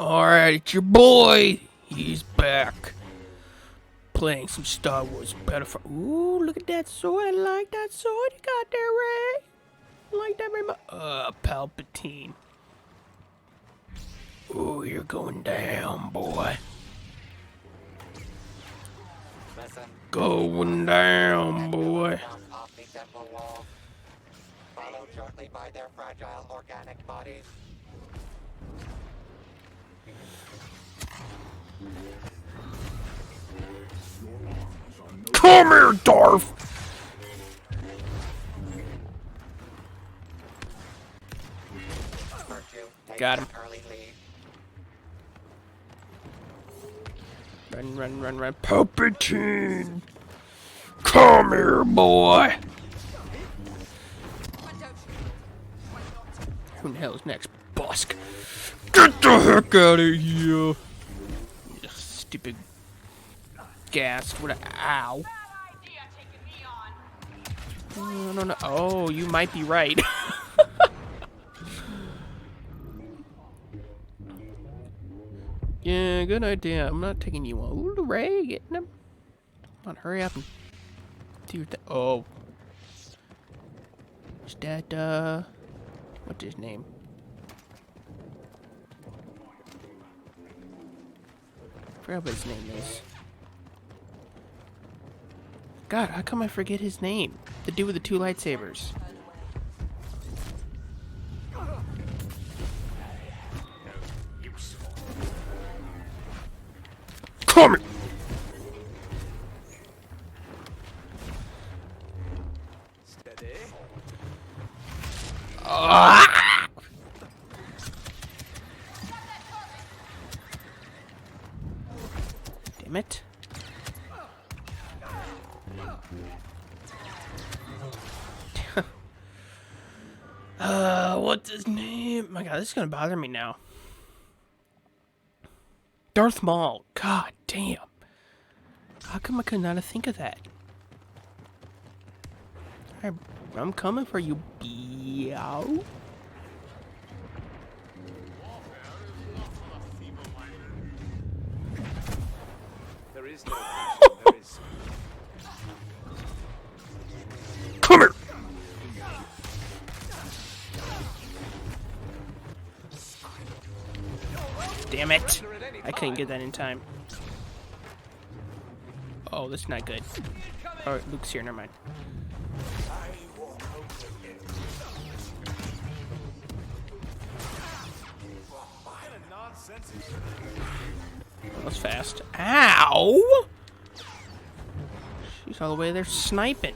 Alright, it's your boy. He's back. Playing some Star Wars Battlefrount. Ooh, look at that sword. I like that sword you got there, Ray. I like that very much. Palpatine. Ooh, you're going down, boy. Going down, boy. Followed shortly by their fragile organic bodies. Come here, Darth! Got him. Early lead. Run. Palpatine! Come here, boy! Who the hell is next? Busk! Get the heck out of here! Ugh, stupid gas. What a ow. No. Oh, you might be right. Yeah, good idea. I'm not taking you on. Ooh, Ray, getting him. Come on, hurry up and do that. Oh. Is that, what's his name? I forgot what his name is. God, how come I forget his name? The dude with the two lightsabers. Come here! Steady. Ah! Damn it. What's his name? My God, this is gonna bother me now. Darth Maul. God damn. How come I could not think of that? I'm coming for you, Beow. There is no option. There is. Come here! Damn it! I couldn't get that in time. Oh, that's not good. Oh, Luke's here, never mind. That was fast. Ow! She's all the way there sniping.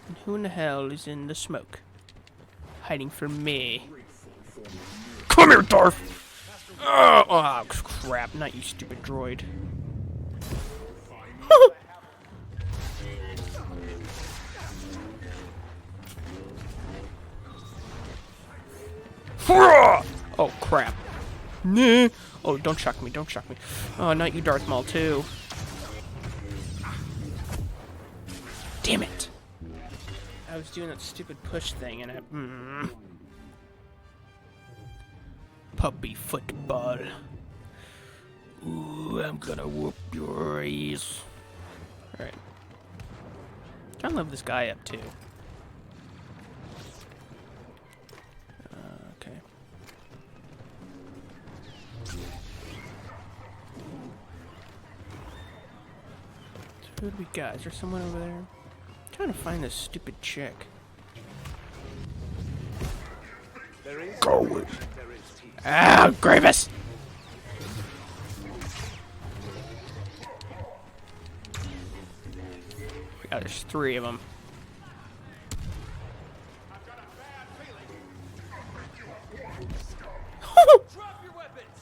And who in the hell is in the smoke? Hiding from me. Come here, Darth! Oh, crap. Not you, stupid droid. Oh, crap. Nah. Oh, don't shock me. Don't shock me. Oh, not you, Darth Maul, too. Damn it. I was doing that stupid push thing, and I... Puppy football. Ooh, I'm gonna whoop your ass. Alright. Kinda love this guy up, too. Okay. So who do we got? Is there someone over there? I'm trying to find this stupid chick. There is. Go There is. Ah, Grievous! Oh, there's three of them. Drop your weapons.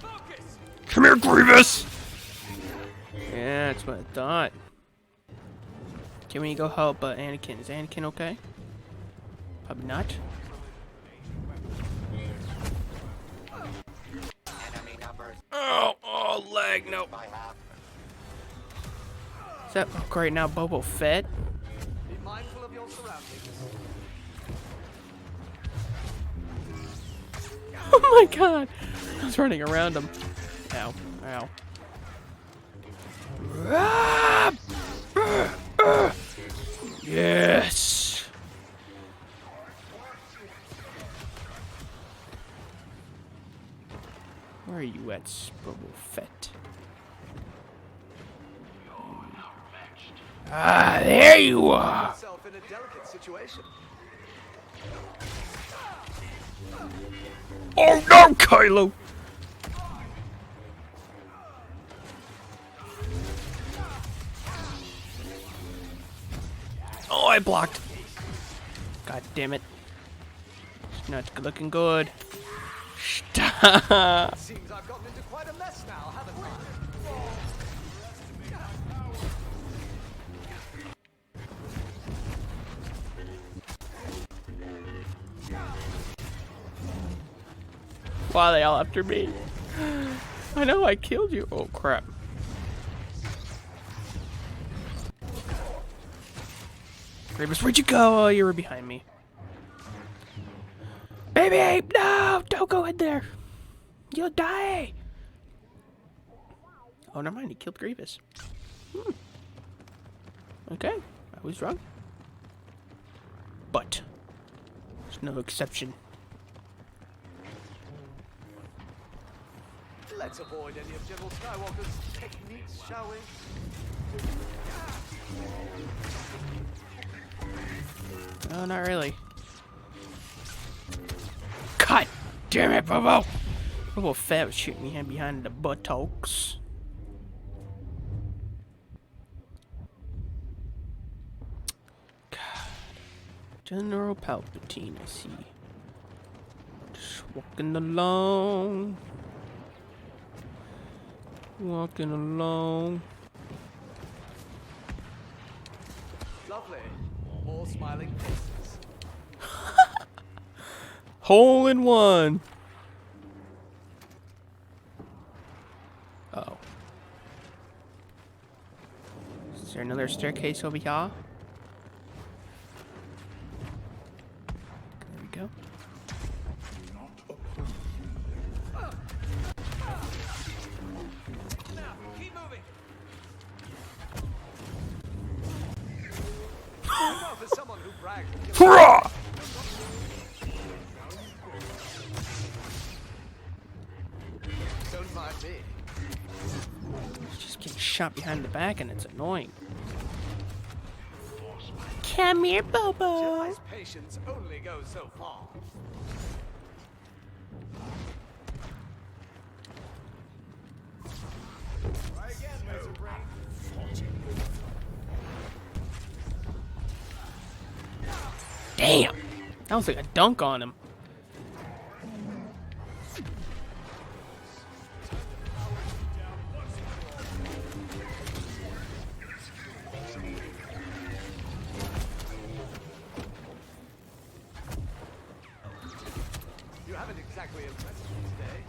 Focus. Come here, Grievous! Yeah, that's what I thought. Can we go help Anakin? Is Anakin okay? Probably not. Enemy numbers Oh, leg, no. by half. Is that, oh, great, now Boba Fett? your surroundings. Oh my god! I was running around him. Ow. Ow. Yes! Where are you at, Boba Fett? Ah, there you are! Yourself in a delicate situation. Oh no, Kylo! Oh, I blocked. God damn it. It's not looking good. Stop. Seems I've gotten into quite a mess now, haven't I? Why are they all after me? I know I killed you. Oh crap. Grievous, where'd you go? Oh, you were behind me. Baby ape, no! Don't go in there! You'll die! Oh, never mind, he killed Grievous. Okay, I was wrong. But, there's no exception. Let's avoid any of General Skywalker's techniques, shall we? No, not really. God damn it, Bobo! Bobo Fett was shooting me behind the buttocks. God. General Palpatine, I see. Just walking along. Walking along. Lovely. More smiling faces. Hole in one. Oh. Is there another staircase over here? There we go. Now, keep moving. Now for someone who brags. Hurrah! Don't mind me. Just getting shot behind the back and it's annoying. Come here, Bobo. Jedi's patience only goes so far. Try again, Razor Brain. Damn! That was like a dunk on him. You haven't exactly impressed me today.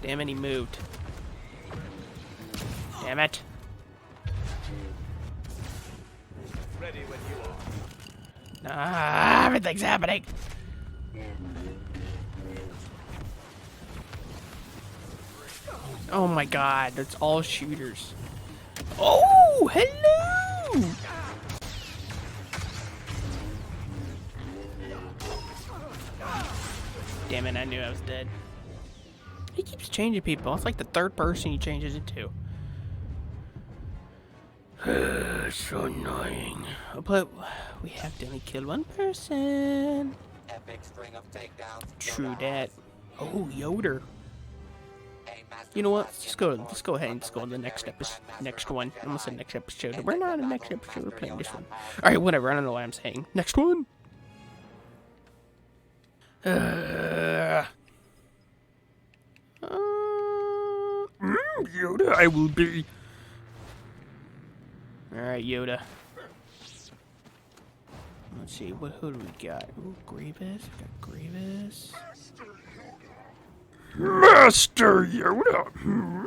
Damn it, he moved. Damn it. Ready when you are. Ah, everything's happening. Oh my god, that's all shooters. Oh, hello! Damn it, I knew I was dead. He keeps changing people. It's like the third person he changes it to. So annoying. But we have to only kill one person. Epic string of takedowns. True Yoda that. has Oh, Yoder. a master You know what? class Let's in go. the Let's go ahead and force let's go on the from next legendary episode. Grandmaster Next of one. the I almost said Jedi. next episode. And We're the not in the next battle episode. We're Master playing this Yoda one. has All right, whatever. I don't know what I'm saying. Next one. Yoda, I will be. All right, Yoda. Let's see. Who do we got? Ooh, Grievous. We got Grievous. Master Yoda. Hmm?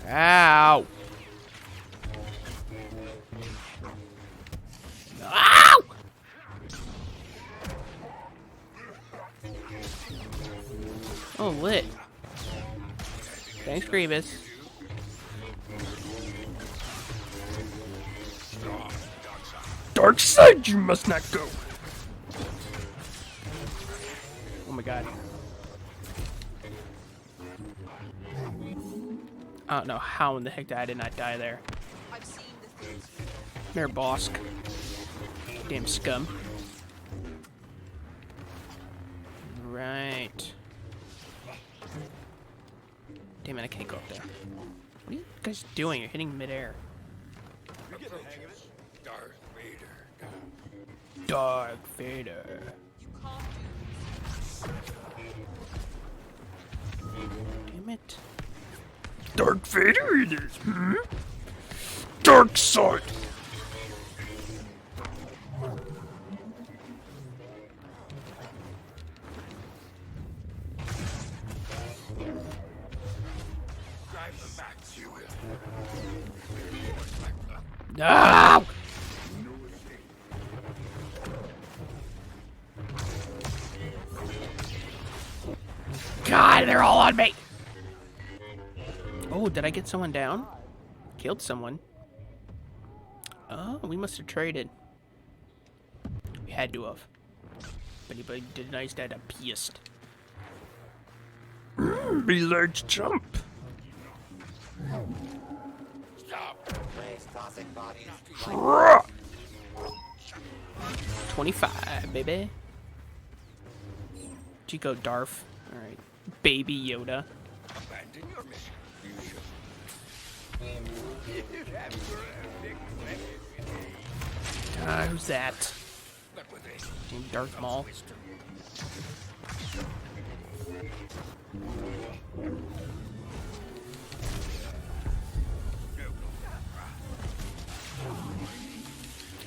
Ow. Ow! Oh, lit. Thanks, Grievous. Dark side, you must not go. Oh my god. I don't know how in the heck I did not die there. Mayor Bosk. Damn scum. Right. Damn it, I can't go up there. What are you guys doing? You're hitting midair. Darth Vader. Damn it. Darth Vader it is, hmm? Dark side. No! God, they're all on me! Oh, did I get someone down? Killed someone. Oh, we must have traded. We had to have. But anybody did nice that appeased. Be large jump. Raise toxic bodies. 25, baby. Chico Darf. Alright. Baby Yoda. Abandon your mission. Who's that? Team Darth Maul.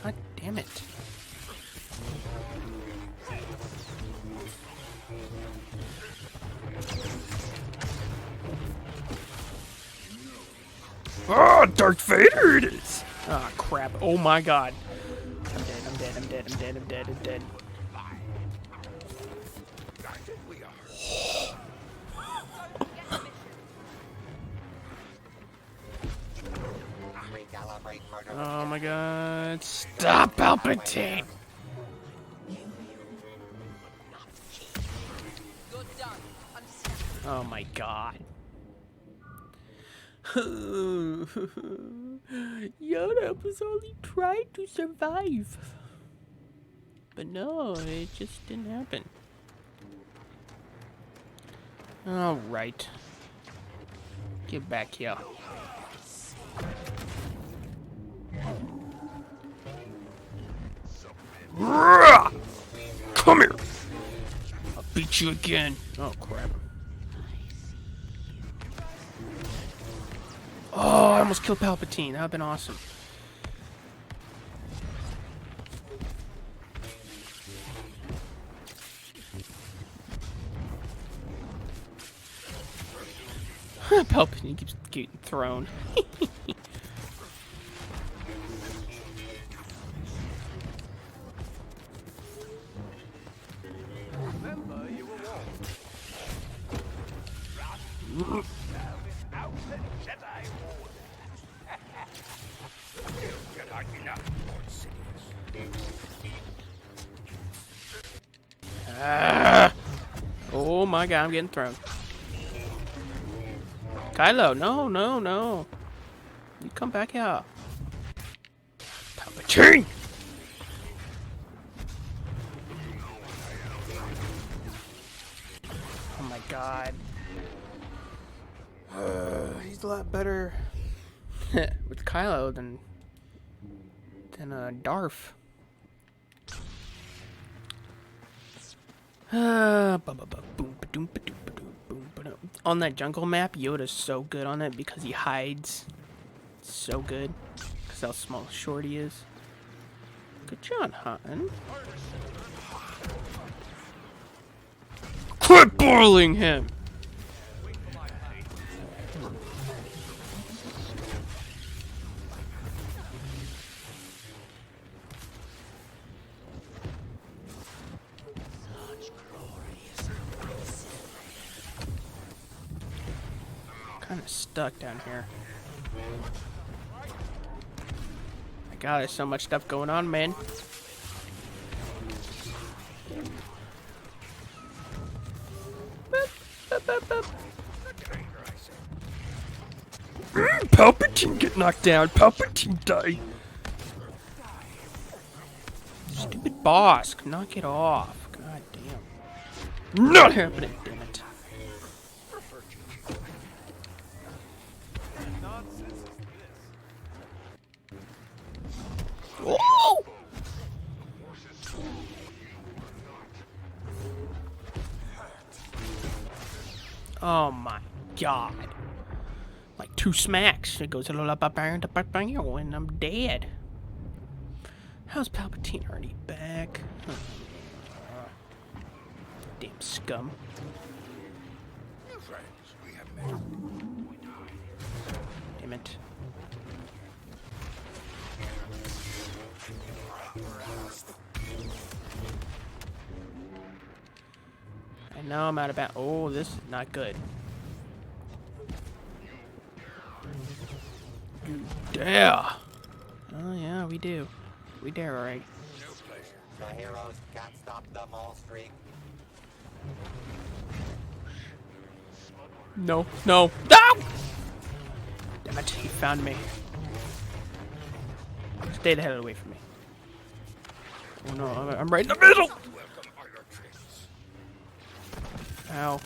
God damn it. Oh, Darth Vader it is! Ah, crap. Oh my god. I'm dead, I'm dead, I'm dead, I'm dead, I'm dead, I'm dead. Recalibrate murder. Oh my god. Stop, Palpatine! Oh my god. Yoda was only trying to survive. But no, it just didn't happen. Alright. Get back here. Come here! I'll beat you again. Oh crap. Oh, I almost killed Palpatine. That would have been awesome. Palpatine keeps getting thrown. Remember, you were warned. Out the Jedi Oh my god, I'm getting thrown. Kylo, no, no, no. You come back here. Palpatine! Oh my god. He's a lot better with Kylo than Darth. On that jungle map, Yoda's so good on it because he hides so good. Because how small short he is. Good job, hon. Quit boiling him! Kind of stuck down here. My God, there's so much stuff going on, man. Palpatine get knocked down. Palpatine die. Stupid boss. Knock it off. God damn. Not happening, damn it. Oh! Oh my God. Like 2 smacks. It goes a little and I'm dead. How's Palpatine already back? Damn scum. New friends we have met. Damn it. I know I'm out of bounds. Oh, this is not good. You dare. Oh yeah, we do. We dare, alright. No pleasure. The heroes can't stop the mole streak. No, no, no! Damn it, he found me. Stay the hell away from me. Oh no, I'm right in the middle! Welcome are your tricks. Ow.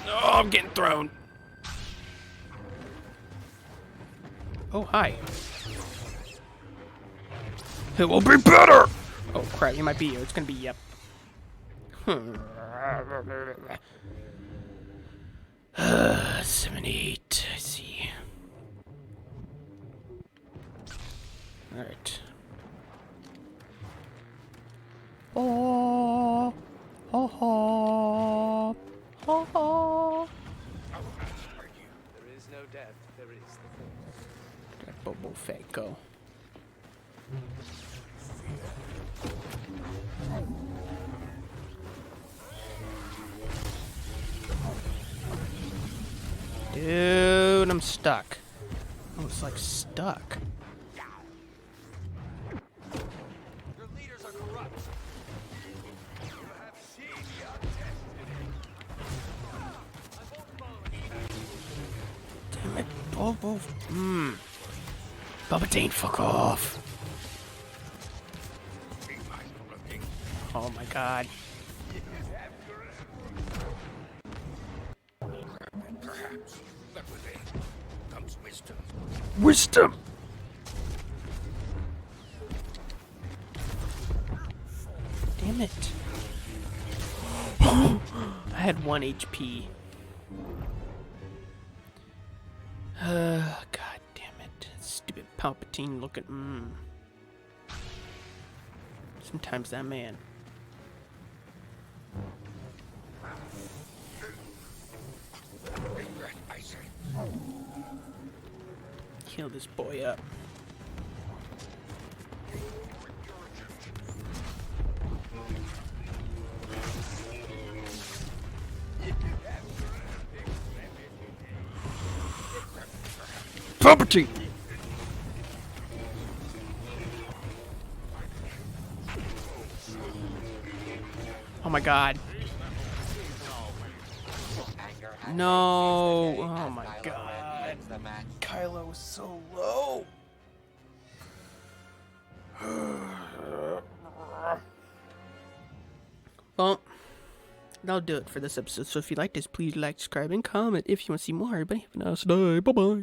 Oh, I'm getting thrown. Oh, hi. It will be better! Oh crap, you might be here. It's gonna be yep. 78, I see. Alright. Oh, ho ho, ho ho. There is no death, there is the That Bobo Fett go. Dude, I'm stuck. I was like stuck. Your leaders are corrupt. You have seen your destiny. Damn it, Bobo. Palpatine, fuck off. Be mindful of things. Oh my God. Perhaps, but with it comes wisdom. Wisdom. Damn it. I had 1 HP. God damn it. Stupid Palpatine looking. Sometimes that man. Regret, I say. Heal this boy up. Palpatine! Oh my God. Anger has No. been Oh as my Kylo God. Ren wins the match. Kylo was so low. Well, that'll do it for this episode. So if you like this, please like, subscribe, and comment if you want to see more. Everybody have a nice day. Bye-bye.